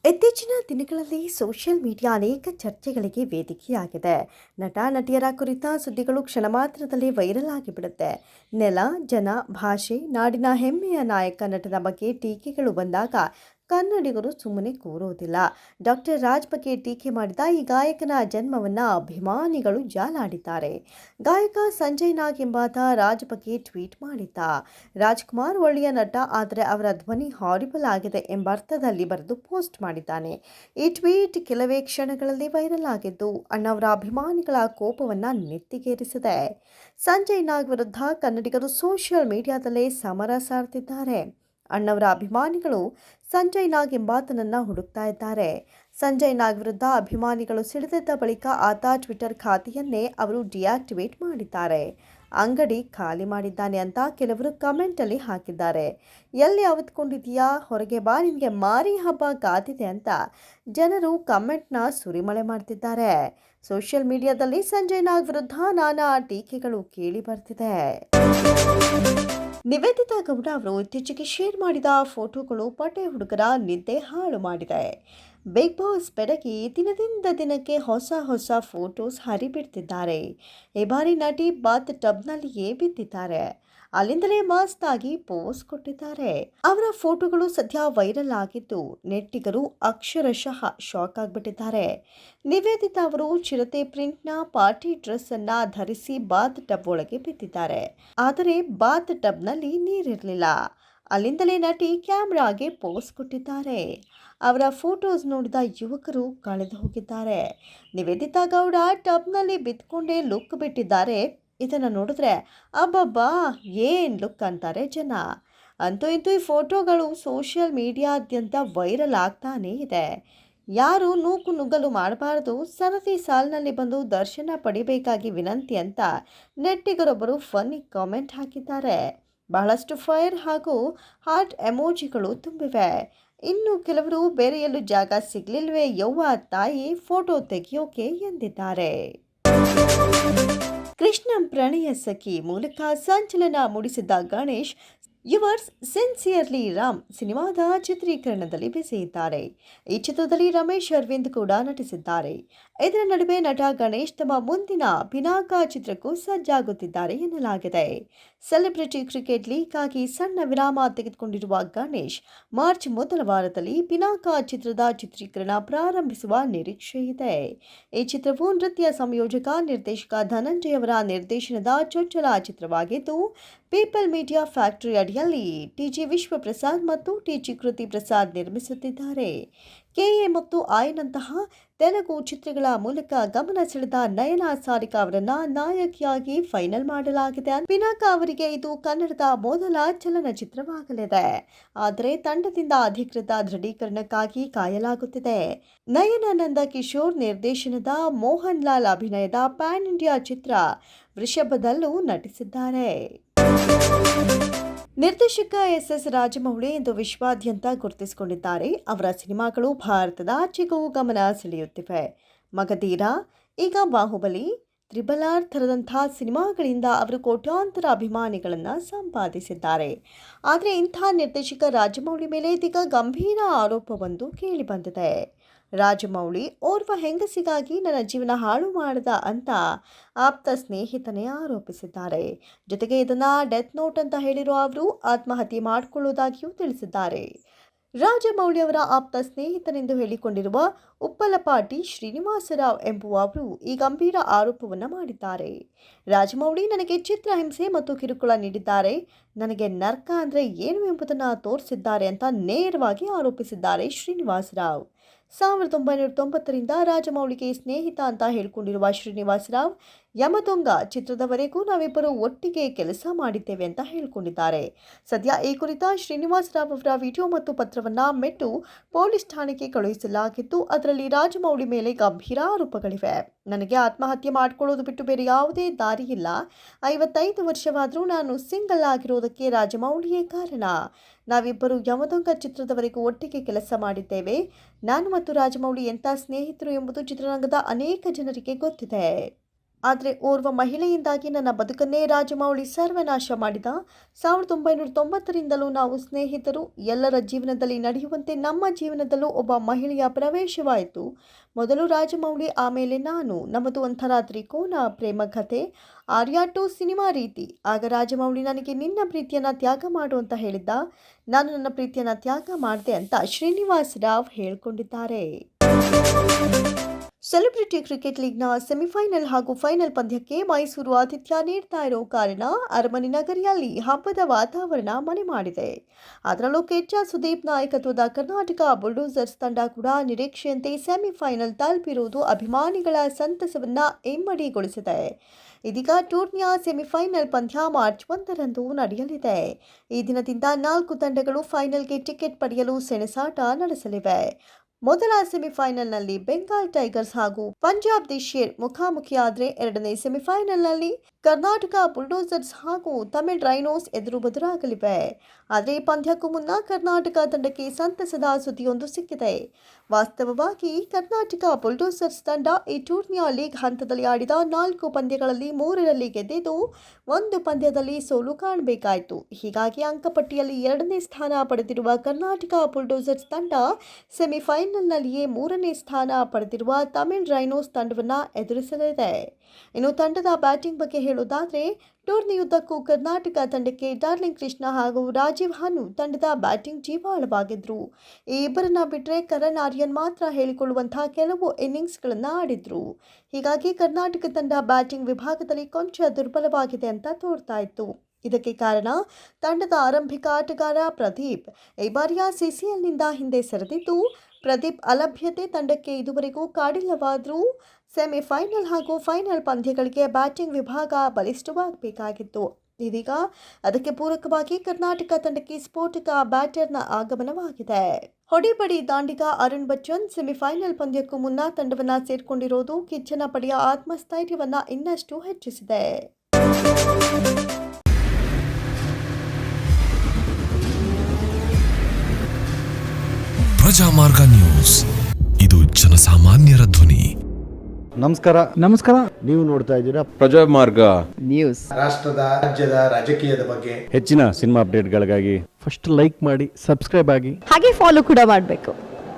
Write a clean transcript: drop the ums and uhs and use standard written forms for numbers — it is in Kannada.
ಇತ್ತೀಚಿನ ದಿನಗಳಲ್ಲಿ ಸೋಷಿಯಲ್ ಮೀಡಿಯಾ ಅನೇಕ ಚರ್ಚೆಗಳಿಗೆ ವೇದಿಕೆಯಾಗಿದೆ. ನಟ ನಟಿಯರ ಕುರಿತ ಸುದ್ದಿಗಳು ಕ್ಷಣ ಮಾತ್ರದಲ್ಲಿ ವೈರಲ್ ಆಗಿಬಿಡುತ್ತೆ. ನೆಲ, ಜನ, ಭಾಷೆ, ನಾಡಿನ ಹೆಮ್ಮೆಯ ನಾಯಕ ನಟನ ಬಗ್ಗೆ ಟೀಕೆಗಳು ಬಂದಾಗ ಕನ್ನಡಿಗರು ಸುಮ್ಮನೆ ಕೂರೋದಿಲ್ಲ. ಡಾಕ್ಟರ್ ರಾಜ್ ಬಗ್ಗೆ ಟೀಕೆ ಮಾಡಿದ ಈ ಗಾಯಕನ ಜನ್ಮವನ್ನ ಅಭಿಮಾನಿಗಳು ಜಾಲಾಡಿದ್ದಾರೆ. ಗಾಯಕ ಸಂಜಯ್ ನಾಗ್ ಎಂಬಾತ ರಾಜ್ ಬಗ್ಗೆ ಟ್ವೀಟ್ ಮಾಡಿದ್ದ. ರಾಜ್‌ಕುಮಾರ್ ಒಳ್ಳೆಯ ನಟ, ಆದರೆ ಅವರ ಧ್ವನಿ ಹಾರಿಬಲ್ ಆಗಿದೆ ಎಂಬ ಅರ್ಥದಲ್ಲಿ ಬರೆದು ಪೋಸ್ಟ್ ಮಾಡಿದ್ದಾನೆ. ಈ ಟ್ವೀಟ್ ಕೆಲವೇ ಕ್ಷಣಗಳಲ್ಲಿ ವೈರಲ್ ಆಗಿದ್ದು ಅಣ್ಣವರ ಅಭಿಮಾನಿಗಳ ಕೋಪವನ್ನ ನೆತ್ತಿಗೇರಿಸಿದೆ. ಸಂಜಯ್ ನಾಗ್ ವಿರುದ್ಧ ಕನ್ನಡಿಗರು ಸೋಷಿಯಲ್ ಮೀಡಿಯಾದಲ್ಲೇ ಸಮರ ಸಾರ್ತಿದ್ದಾರೆ. ಅಣ್ಣವರ ಅಭಿಮಾನಿಗಳು ಸಂಜಯ್ ನಾಗ್ ಎಂಬಾತನನ್ನ ಹುಡುಕ್ತಾ ಇದ್ದಾರೆ. ಸಂಜಯ್ ನಾಗ್ ವಿರುದ್ಧ ಅಭಿಮಾನಿಗಳು ಸಿಡಿದಿದ್ದ ಬಳಿಕ ಆತ ಟ್ವಿಟರ್ ಖಾತೆಯನ್ನೇ ಅವರು ಡಿಆಕ್ಟಿವೇಟ್ ಮಾಡಿದ್ದಾರೆ. ಅಂಗಡಿ ಖಾಲಿ ಮಾಡಿದ್ದಾನೆ ಅಂತ ಕೆಲವರು ಕಮೆಂಟ್ ಅಲ್ಲಿ ಹಾಕಿದ್ದಾರೆ. ಎಲ್ಲಿ ಅವತ್ಕೊಂಡಿದೀಯಾ, ಹೊರಗೆ ಬಾ, ನಿನಗೆ ಮಾರಿ ಹಬ್ಬ ಕಾದಿದೆ ಅಂತ ಜನರು ಕಮೆಂಟ್ನ ಸುರಿಮಳೆ ಮಾಡ್ತಿದ್ದಾರೆ. ಸೋಷಿಯಲ್ ಮೀಡಿಯಾದಲ್ಲಿ ಸಂಜಯ್ ನಾಗ್ ವಿರುದ್ಧ ನಾನಾ ಟೀಕೆಗಳು ಕೇಳಿ ಬರ್ತಿದೆ. ನಿವೇದಿತಾ ಗೌಡ ಅವರು ಇತ್ತೀಚೆಗೆ ಶೇರ್ ಮಾಡಿದ ಫೋಟೋಗಳು ಪಟೆ ಹುಡುಗರ ನಿದ್ದೆ ಹಾಳು ಮಾಡಿದೆ. ಬಿಗ್ ಬಾಸ್ ಬೆಡಗಿ ದಿನದಿಂದ ದಿನಕ್ಕೆ ಹೊಸ ಫೋಟೋಸ್ ಹರಿಬಿಡ್ತಿದ್ದಾರೆ. ಈ ಬಾರಿ ನಟಿ ಬಾತ್ ಟಬ್ನಲ್ಲಿಯೇ ಬಿದ್ದಿದ್ದಾರೆ. ಅಲ್ಲಿಂದಲೇ ಮಸ್ತ್ ಆಗಿ ಪೋಸ್ ಕೊಟ್ಟಿದ್ದಾರೆ. ಅವರ ಫೋಟೋಗಳು ಸದ್ಯ ವೈರಲ್ ಆಗಿದ್ದು ನೆಟ್ಟಿಗರು ಅಕ್ಷರಶಃ ಶಾಕ್ ಆಗಿಬಿಟ್ಟಿದ್ದಾರೆ. ನಿವೇದಿತಾ ಅವರು ಚಿರತೆ ಪ್ರಿಂಟ್ನ ಪಾರ್ಟಿ ಡ್ರೆಸ್ ಅನ್ನ ಧರಿಸಿ ಬಾತ್ ಟಬ್ ಒಳಗೆ ಬಿದ್ದಿದ್ದಾರೆ. ಆದರೆ ಬಾತ್ ಟಬ್ನಲ್ಲಿ ನೀರಿರಲಿಲ್ಲ. ಅಲ್ಲಿಂದಲೇ ನಟಿ ಕ್ಯಾಮ್ರಾಗೆ ಪೋಸ್ ಕೊಟ್ಟಿದ್ದಾರೆ. ಅವರ ಫೋಟೋಸ್ ನೋಡಿದ ಯುವಕರು ಕಳೆದು ಹೋಗಿದ್ದಾರೆ. ನಿವೇದಿತಾ ಗೌಡ ಟಬ್ನಲ್ಲಿ ಬಿದ್ದುಕೊಂಡೇ ಲುಕ್ ಬಿಟ್ಟಿದ್ದಾರೆ. ಇದನ್ನು ನೋಡಿದ್ರೆ ಅಬ್ಬಬ್ಬಾ ಏನ್ ಲುಕ್ ಅಂತಾರೆ ಜನ. ಅಂತೂ ಇಂತೂ ಈ ಫೋಟೋಗಳು ಸೋಷಿಯಲ್ ಮೀಡಿಯಾದ್ಯಂತ ವೈರಲ್ ಆಗ್ತಾನೇ ಇದೆ. ಯಾರು ನೂಕು ನುಗ್ಗಲು ಮಾಡಬಾರದು, ಸರತಿ ಸಾಲಿನಲ್ಲಿ ಬಂದು ದರ್ಶನ ಪಡಿಬೇಕಾಗಿ ವಿನಂತಿ ಅಂತ ನೆಟ್ಟಿಗರೊಬ್ಬರು ಫನ್ನಿ ಕಾಮೆಂಟ್ ಹಾಕಿದ್ದಾರೆ. ಬಹಳಷ್ಟು ಫೈರ್ ಹಾಗೂ ಹಾರ್ಟ್ ಎಮೋಜಿಗಳು ತುಂಬಿವೆ. ಇನ್ನು ಕೆಲವರು ಬೇರೆ ಎಲ್ಲೂ ಜಾಗ ಸಿಗ್ಲಿಲ್ವೇ ಯವ್ವ ತಾಯಿ, ಫೋಟೋ ತೆಗೆಯೋಕೆ ಎಂದಿದ್ದಾರೆ. ಕೃಷ್ಣಂ ಪ್ರಣಯ ಸಖಿ ಮೂಲಕ ಸಂಚಲನ ಮೂಡಿಸಿದ್ದ ಗಣೇಶ್ ಯುವರ್ಸ್ ಸಿನ್ಸಿಯರ್ಲಿ ರಾಮ್ ಸಿನಿಮಾದ ಚಿತ್ರೀಕರಣದಲ್ಲಿ ಬ್ಯುಸಿ ಇದ್ದಾರೆ. ಈ ಚಿತ್ರದಲ್ಲಿ ರಮೇಶ್ ಅರವಿಂದ್ ಕೂಡ ನಟಿಸಿದ್ದಾರೆ. ಇದರ ನಡುವೆ ನಟ ಗಣೇಶ್ ತಮ್ಮ ಮುಂದಿನ ಪಿನಾಕ ಚಿತ್ರಕ್ಕೂ ಸಜ್ಜಾಗುತ್ತಿದ್ದಾರೆ ಎನ್ನಲಾಗಿದೆ. ಸೆಲೆಬ್ರಿಟಿ ಕ್ರಿಕೆಟ್ ಲೀಗ್ ಆಗಿ ಸಣ್ಣ ವಿರಾಮ ತೆಗೆದುಕೊಂಡಿರುವ ಗಣೇಶ್ ಮಾರ್ಚ್ ಮೊದಲ ವಾರದಲ್ಲಿ ಪಿನಾಕ ಚಿತ್ರದ ಚಿತ್ರೀಕರಣ ಪ್ರಾರಂಭಿಸುವ ನಿರೀಕ್ಷೆ ಇದೆ. ಈ ಚಿತ್ರವು ನೃತ್ಯ ಸಂಯೋಜಕ ನಿರ್ದೇಶಕ ಧನಂಜಯ್ ಅವರ ನಿರ್ದೇಶನದ ಚೊಚ್ಚಲ ಚಿತ್ರವಾಗಿದ್ದು ಪೀಪಲ್ ಮೀಡಿಯಾ ಫ್ಯಾಕ್ಟರಿ ಅಡಿಯಲ್ಲಿ ಟಿಜಿ ವಿಶ್ವಪ್ರಸಾದ್ ಮತ್ತು ಟಿಜಿ ಕೃತಿ ಪ್ರಸಾದ್ ನಿರ್ಮಿಸುತ್ತಿದ್ದಾರೆ. ಕೆಎ ಮತ್ತು ಆಯನಂತಹ ತೆಲುಗು ಚಿತ್ರಗಳ ಮೂಲಕ ಗಮನ ಸೆಳೆದ ನಯನಾ ಸಾರಿಕಾ ಅವರನ್ನ ನಾಯಕಿಯಾಗಿ ಫೈನಲ್ ಮಾಡಲಾಗಿದೆ. ಪಿನಾಕ ಅವರಿಗೆ ಇದು ಕನ್ನಡದ ಮೊದಲ ಚಲನಚಿತ್ರವಾಗಲಿದೆ. ಆದರೆ ತಂಡದಿಂದ ಅಧಿಕೃತ ದೃಢೀಕರಣಕ್ಕಾಗಿ ಕಾಯಲಾಗುತ್ತಿದೆ. ನಯನಾ ನಂದ ಕಿಶೋರ್ ನಿರ್ದೇಶನದ ಮೋಹನ್ ಲಾಲ್ ಅಭಿನಯದ ಪ್ಯಾನ್ ಇಂಡಿಯಾ ಚಿತ್ರ ವೃಷಭದಲ್ಲೂ ನಟಿಸಿದ್ದಾರೆ. ನಿರ್ದೇಶಕ ಎಸ್ ರಾಜಮೌಳಿ ಎಂದು ವಿಶ್ವಾದ್ಯಂತ ಗುರುತಿಸಿಕೊಂಡಿದ್ದಾರೆ. ಅವರ ಸಿನಿಮಾಗಳು ಭಾರತದಾಚೆಗೂ ಗಮನ ಸೆಳೆಯುತ್ತಿವೆ. ಮಗಧೀರ, ಈಗ ಬಾಹುಬಲಿ, ತ್ರಿಬಲ್ ಥರದಂಥ ಸಿನಿಮಾಗಳಿಂದ ಅವರು ಕೋಟ್ಯಾಂತರ ಅಭಿಮಾನಿಗಳನ್ನು ಸಂಪಾದಿಸಿದ್ದಾರೆ. ಆದರೆ ಇಂಥ ನಿರ್ದೇಶಕ ರಾಜಮೌಳಿ ಮೇಲೆ ಇದೀಗ ಗಂಭೀರ ಆರೋಪವೊಂದು ಕೇಳಿಬಂದಿದೆ. ರಾಜಮೌಳಿ ಓರ್ವ ಹೆಂಗಸಿಗಾಗಿ ನನ್ನ ಜೀವನ ಹಾಳು ಮಾಡದ ಅಂತ ಆಪ್ತ ಸ್ನೇಹಿತನೇ ಆರೋಪಿಸಿದ್ದಾರೆ. ಜೊತೆಗೆ ಇದನ್ನ ಡೆತ್ ನೋಟ್ ಅಂತ ಹೇಳಿರುವ ಅವರು ಆತ್ಮಹತ್ಯೆ ಮಾಡಿಕೊಳ್ಳುವುದಾಗಿಯೂ ತಿಳಿಸಿದ್ದಾರೆ. ರಾಜಮೌಳಿ ಅವರ ಆಪ್ತ ಸ್ನೇಹಿತನೆಂದು ಹೇಳಿಕೊಂಡಿರುವ ಉಪ್ಪಲಪಾಟಿ ಶ್ರೀನಿವಾಸರಾವ್ ಎಂಬುವವರು ಈ ಗಂಭೀರ ಆರೋಪವನ್ನು ಮಾಡಿದ್ದಾರೆ. ರಾಜಮೌಳಿ ನನಗೆ ಚಿತ್ರಹಿಂಸೆ ಮತ್ತು ಕಿರುಕುಳ ನೀಡಿದ್ದಾರೆ, ನನಗೆ ನರ್ಕ ಅಂದರೆ ಏನು ಎಂಬುದನ್ನು ತೋರಿಸಿದ್ದಾರೆ ಅಂತ ನೇರವಾಗಿ ಆರೋಪಿಸಿದ್ದಾರೆ ಶ್ರೀನಿವಾಸರಾವ್. 1990ರಿಂದ ರಾಜಮೌಳಿಗೆ ಸ್ನೇಹಿತ ಅಂತ ಹೇಳಿಕೊಂಡಿರುವ ಶ್ರೀನಿವಾಸರಾವ್ ಯಮದೊಂಗ ಚಿತ್ರದವರೆಗೂ ನಾವಿಬ್ಬರು ಒಟ್ಟಿಗೆ ಕೆಲಸ ಮಾಡಿದ್ದೇವೆ ಅಂತ ಹೇಳಿಕೊಂಡಿದ್ದಾರೆ. ಸದ್ಯ ಈ ಕುರಿತ ಶ್ರೀನಿವಾಸರಾವ್ ಅವರ ವಿಡಿಯೋ ಮತ್ತು ಪತ್ರವನ್ನು ಮೆಟ್ಟು ಪೊಲೀಸ್ ಠಾಣೆಗೆ ಕಳುಹಿಸಲಾಗಿದ್ದು ಅದರಲ್ಲಿ ರಾಜಮೌಳಿ ಮೇಲೆ ಗಂಭೀರ ಆರೋಪಗಳಿವೆ. ನನಗೆ ಆತ್ಮಹತ್ಯೆ ಮಾಡಿಕೊಳ್ಳೋದು ಬಿಟ್ಟು ಬೇರೆ ಯಾವುದೇ ದಾರಿ ಇಲ್ಲ. 55 ವರ್ಷವಾದರೂ ನಾನು ಸಿಂಗಲ್ ಆಗಿರೋದಕ್ಕೆ ರಾಜಮೌಳಿಯೇ ಕಾರಣ. ನಾವಿಬ್ಬರು ಯಮದೊಂಗ ಚಿತ್ರದವರೆಗೂ ಒಟ್ಟಿಗೆ ಕೆಲಸ ಮಾಡಿದ್ದೇವೆ. ನಾನು ಮತ್ತು ರಾಜಮೌಳಿ ಎಂಥ ಸ್ನೇಹಿತರು ಎಂಬುದು ಚಿತ್ರರಂಗದ ಅನೇಕ ಜನರಿಗೆ ಗೊತ್ತಿದೆ. ಆದರೆ ಓರ್ವ ಮಹಿಳೆಯಿಂದಾಗಿ ನನ್ನ ಬದುಕನ್ನೇ ರಾಜಮೌಳಿ ಸರ್ವನಾಶ ಮಾಡಿದ. 1990ರಿಂದಲೂ ನಾವು ಸ್ನೇಹಿತರು. ಎಲ್ಲರ ಜೀವನದಲ್ಲಿ ನಡೆಯುವಂತೆ ನಮ್ಮ ಜೀವನದಲ್ಲೂ ಒಬ್ಬ ಮಹಿಳೆಯ ಪ್ರವೇಶವಾಯಿತು. ಮೊದಲು ರಾಜಮೌಳಿ, ಆಮೇಲೆ ನಾನು. ನಮ್ಮದು ಒಂಥರ ತ್ರಿಕೋನ ಪ್ರೇಮ ಕಥೆ, ಆರ್ಯ 2 ಸಿನಿಮಾ ರೀತಿ. ಆಗ ರಾಜಮೌಳಿ ನನಗೆ ನಿನ್ನ ಪ್ರೀತಿಯನ್ನು ತ್ಯಾಗ ಮಾಡು ಅಂತ ಹೇಳಿದ್ದ. ನಾನು ನನ್ನ ಪ್ರೀತಿಯನ್ನು ತ್ಯಾಗ ಮಾಡಿದೆ ಅಂತ ಶ್ರೀನಿವಾಸ್ ರಾವ್ ಹೇಳಿಕೊಂಡಿದ್ದಾರೆ. ಸೆಲೆಬ್ರಿಟಿ ಕ್ರಿಕೆಟ್ ಲೀಗ್ನ ಸೆಮಿಫೈನಲ್ ಹಾಗೂ ಫೈನಲ್ ಪಂದ್ಯಕ್ಕೆ ಮೈಸೂರು ಆತಿಥ್ಯ ನೀಡ್ತಾ ಇರೋ ಕಾರಣ ಅರಮನೆ ನಗರಿಯಲ್ಲಿ ಹಬ್ಬದ ವಾತಾವರಣ ಮನೆ ಮಾಡಿದೆ. ಅದರಲ್ಲೂ ಕಿಚ್ಚ ಸುದೀಪ್ ನಾಯಕತ್ವದ ಕರ್ನಾಟಕ ಬುಲ್ಡೋಸರ್ಸ್ ತಂಡ ಕೂಡ ನಿರೀಕ್ಷೆಯಂತೆ ಸೆಮಿಫೈನಲ್ ತಲುಪಿರುವುದು ಅಭಿಮಾನಿಗಳ ಸಂತಸವನ್ನ ಇಮ್ಮಡಿಗೊಳಿಸಿದೆ. ಇದೀಗ ಟೂರ್ನಿಯ ಸೆಮಿಫೈನಲ್ ಪಂದ್ಯ ಮಾರ್ಚ್ 1ರಂದು ನಡೆಯಲಿದೆ. ಈ ದಿನದಿಂದ 4 ತಂಡಗಳು ಫೈನಲ್ಗೆ ಟಿಕೆಟ್ ಪಡೆಯಲು ಸೆಣಸಾಟ ನಡೆಸಲಿವೆ. ಮೊದಲ ಸೆಮಿಫೈನಲ್ನಲ್ಲಿ ಬೆಂಗಾಲ್ ಟೈಗರ್ಸ್ ಹಾಗೂ ಪಂಜಾಬ್ ದಿ ಶೇರ್ ಮುಖಾಮುಖಿಯಾದರೆ, ಎರಡನೇ ಸೆಮಿಫೈನಲ್ನಲ್ಲಿ ಕರ್ನಾಟಕ ಬುಲ್ಡೋಸರ್ಸ್ ಹಾಗೂ ತಮಿಳ್ ರೈನೋಸ್ ಎದುರಾಗಲಿವೆ. ಆದರೆ ಈ ಪಂದ್ಯಕ್ಕೂ ಮುನ್ನ ಕರ್ನಾಟಕ ತಂಡಕ್ಕೆ ಸಂತಸದ ಸುದ್ದಿಯೊಂದು ಸಿಕ್ಕಿದೆ. ವಾಸ್ತವವಾಗಿ ಕರ್ನಾಟಕ ಬುಲ್ಡೋಸರ್ಸ್ ತಂಡ ಈ ಟೂರ್ನಿಯ ಲೀಗ್ ಹಂತದಲ್ಲಿ ಆಡಿದ 4 ಪಂದ್ಯಗಳಲ್ಲಿ 3ರಲ್ಲಿ ಗೆದ್ದಿದ್ದು, 1 ಪಂದ್ಯದಲ್ಲಿ ಸೋಲು ಕಾಣಬೇಕಾಯಿತು. ಹೀಗಾಗಿ ಅಂಕಪಟ್ಟಿಯಲ್ಲಿ 2ನೇ ಸ್ಥಾನ ಪಡೆದಿರುವ ಕರ್ನಾಟಕ ಬುಲ್ಡೋಸರ್ಸ್ ತಂಡ ಸೆಮಿಫೈನಲ್ನಲ್ಲಿಯೇ 3ನೇ ಸ್ಥಾನ ಪಡೆದಿರುವ ತಮಿಳ್ ರೈನೋಸ್ ತಂಡವನ್ನು ಎದುರಿಸಲಿದೆ. ಇನ್ನು ತಂಡದ ಬ್ಯಾಟಿಂಗ್ ಬಗ್ಗೆ ಹೇಳೋದಾದರೆ, ಟೂರ್ನಿಯುದ್ದಕ್ಕೂ ಕರ್ನಾಟಕ ತಂಡಕ್ಕೆ ಡಾರ್ಲಿಂಗ್ ಕೃಷ್ಣ ಹಾಗೂ ರಾಜೀವ್ ಹಾನು ತಂಡದ ಬ್ಯಾಟಿಂಗ್ ಜೀವಾಳವಾಗಿದ್ರು. ಈ ಇಬ್ಬರನ್ನ ಬಿಟ್ಟರೆ ಕರಣ್ ಆರ್ಯನ್ ಮಾತ್ರ ಹೇಳಿಕೊಳ್ಳುವಂತಹ ಕೆಲವು ಇನ್ನಿಂಗ್ಸ್ಗಳನ್ನು ಆಡಿದ್ರು. ಹೀಗಾಗಿ ಕರ್ನಾಟಕ ತಂಡ ಬ್ಯಾಟಿಂಗ್ ವಿಭಾಗದಲ್ಲಿ ಕೊಂಚ ದುರ್ಬಲವಾಗಿದೆ ಅಂತ ತೋರ್ತಾ ಇತ್ತು. ಇದಕ್ಕೆ ಕಾರಣ ತಂಡದ ಆರಂಭಿಕ ಆಟಗಾರ ಪ್ರದೀಪ್ ಈ ಬಾರಿಯ ಸಿಸಿಎಲ್ನಿಂದ ಹಿಂದೆ ಸರಿದಿದ್ದು, ಪ್ರದೀಪ್ ಅಲಭ್ಯತೆ ತಂಡಕ್ಕೆ ಇದುವರೆಗೂ ಕಾಡಿಲ್ಲವಾದರೂ ಸೆಮಿಫೈನಲ್ ಹಾಗೂ ಫೈನಲ್ ಪಂದ್ಯಗಳಿಗೆ ಬ್ಯಾಟಿಂಗ್ ವಿಭಾಗ ಬಲಿಷ್ಠವಾಗಬೇಕಾಗಿತ್ತು. ಇದೀಗ ಅದಕ್ಕೆ ಪೂರಕವಾಗಿ ಕರ್ನಾಟಕ ತಂಡಕ್ಕೆ ಸ್ಫೋಟಕ ಬ್ಯಾಟರ್ನ ಆಗಮನವಾಗಿದೆ. ಹೊಡಿಬಡಿ ದಾಂಡಿಗ ಅರುಣ್ ಬಚ್ಚನ್ ಸೆಮಿಫೈನಲ್ ಪಂದ್ಯಕ್ಕೂ ಮುನ್ನ ತಂಡವನ್ನು ಸೇರ್ಕೊಂಡಿರೋದು ಕಿಚ್ಚನ ಪಡೆಯ ಆತ್ಮಸ್ಥೈರ್ಯವನ್ನು ಇನ್ನಷ್ಟು ಹೆಚ್ಚಿಸಿದೆ. ಪ್ರಜಾಮಾರ್ಗ ನ್ಯೂಸ್, ಇದು ಜನಸಾಮಾನ್ಯರ ಧ್ವನಿ. ನಮಸ್ಕಾರ. ನೀವು ನೋಡ್ತಾ ಇದ್ದೀರಾ ಪ್ರಜಾಮಾರ್ಗ ನ್ಯೂಸ್. ರಾಷ್ಟ್ರದ, ರಾಜ್ಯದ, ರಾಜಕೀಯದ ಬಗ್ಗೆ ಹೆಚ್ಚಿನ ಸಿನಿಮಾ ಅಪ್ಡೇಟ್ಗಳಿಗಾಗಿ ಫಸ್ಟ್ ಲೈಕ್ ಮಾಡಿ, ಸಬ್ಸ್ಕ್ರೈಬ್ ಆಗಿ, ಹಾಗೆ ಫಾಲೋ ಕೂಡ ಮಾಡಬೇಕು.